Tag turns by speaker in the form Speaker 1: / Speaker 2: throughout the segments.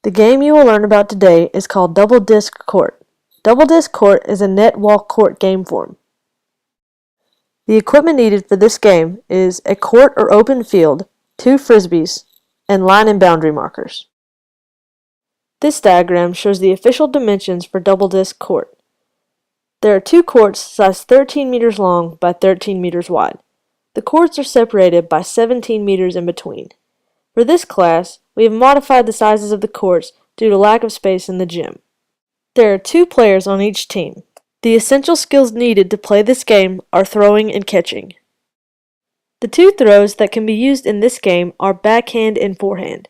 Speaker 1: The game you will learn about today is called Double Disc Court. Double Disc Court is a net wall court game form. The equipment needed for this game is a court or open field, 2 frisbees, and line and boundary markers. This diagram shows the official dimensions for Double Disc Court. There are 2 courts sized 13 meters long by 13 meters wide. The courts are separated by 17 meters in between. For this class, we have modified the sizes of the courts due to lack of space in the gym. There are 2 players on each team. The essential skills needed to play this game are throwing and catching. The 2 throws that can be used in this game are backhand and forehand.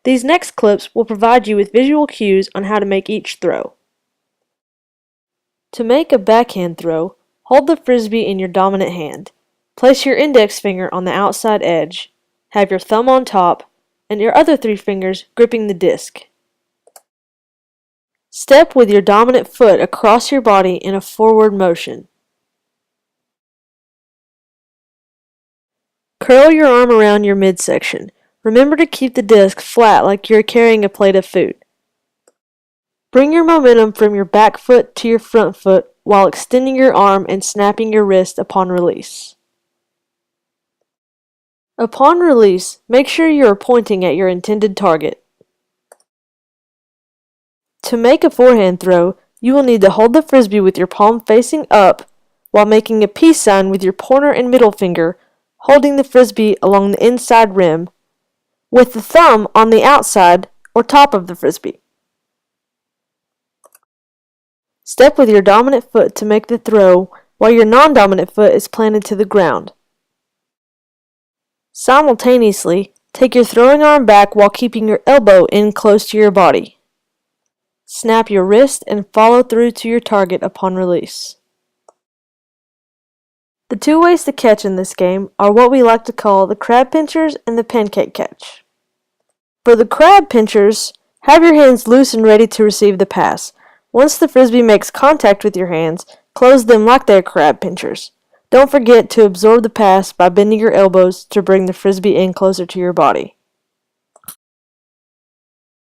Speaker 1: These next clips will provide you with visual cues on how to make each throw. To make a backhand throw, hold the frisbee in your dominant hand. Place your index finger on the outside edge. Have your thumb on top, and your other 3 fingers gripping the disc. Step with your dominant foot across your body in a forward motion. Curl your arm around your midsection. Remember to keep the disc flat like you're carrying a plate of food. Bring your momentum from your back foot to your front foot while extending your arm and snapping your wrist upon release. Upon release, make sure you are pointing at your intended target. To make a forehand throw, you will need to hold the frisbee with your palm facing up while making a peace sign with your pointer and middle finger, holding the frisbee along the inside rim, with the thumb on the outside or top of the frisbee. Step with your dominant foot to make the throw while your non-dominant foot is planted to the ground. Simultaneously, take your throwing arm back while keeping your elbow in close to your body. Snap your wrist and follow through to your target upon release. The 2 ways to catch in this game are what we like to call the crab pinchers and the pancake catch. For the crab pinchers, have your hands loose and ready to receive the pass. Once the frisbee makes contact with your hands, close them like they are crab pinchers. Don't forget to absorb the pass by bending your elbows to bring the frisbee in closer to your body.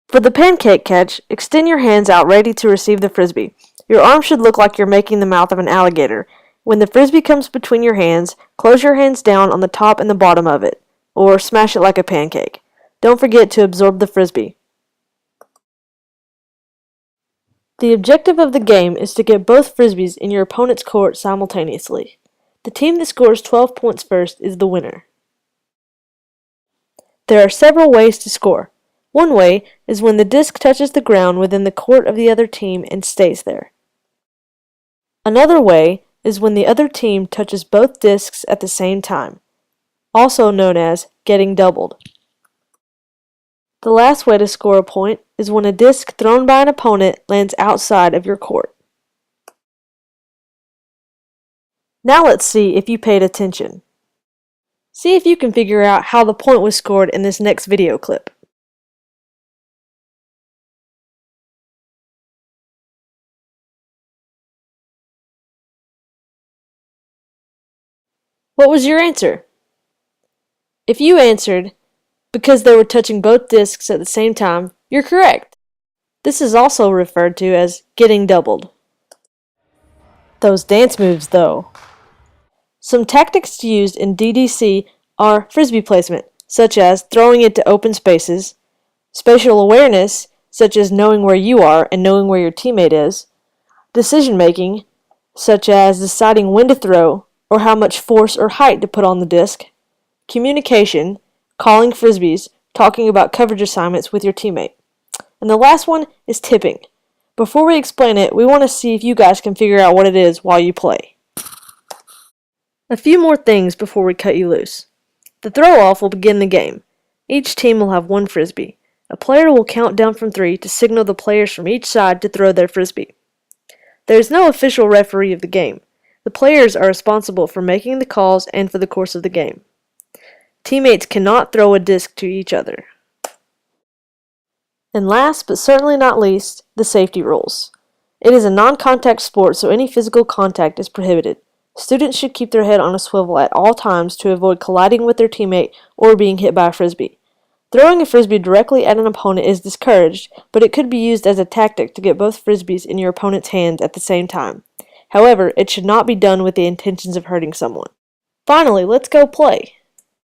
Speaker 1: For the pancake catch, extend your hands out ready to receive the frisbee. Your arm should look like you're making the mouth of an alligator. When the frisbee comes between your hands, close your hands down on the top and the bottom of it, or smash it like a pancake. Don't forget to absorb the frisbee. The objective of the game is to get both frisbees in your opponent's court simultaneously. The team that scores 12 points first is the winner. There are several ways to score. One way is when the disc touches the ground within the court of the other team and stays there. Another way is when the other team touches both discs at the same time, also known as getting doubled. The last way to score a point is when a disc thrown by an opponent lands outside of your court. Now let's see if you paid attention. See if you can figure out how the point was scored in this next video clip. What was your answer? If you answered, because they were touching both discs at the same time, you're correct. This is also referred to as getting doubled. Those dance moves, though. Some tactics used in DDC are frisbee placement, such as throwing it to open spaces, spatial awareness, such as knowing where you are and knowing where your teammate is, decision making, such as deciding when to throw or how much force or height to put on the disc, communication, calling frisbees, talking about coverage assignments with your teammate. And the last one is tipping. Before we explain it, we want to see if you guys can figure out what it is while you play. A few more things before we cut you loose. The throw-off will begin the game. Each team will have 1 frisbee. A player will count down from 3 to signal the players from each side to throw their frisbee. There is no official referee of the game. The players are responsible for making the calls and for the course of the game. Teammates cannot throw a disc to each other. And last but certainly not least, the safety rules. It is a non-contact sport, so any physical contact is prohibited. Students should keep their head on a swivel at all times to avoid colliding with their teammate or being hit by a frisbee. Throwing a frisbee directly at an opponent is discouraged, but it could be used as a tactic to get both frisbees in your opponent's hands at the same time. However, it should not be done with the intentions of hurting someone. Finally, let's go play!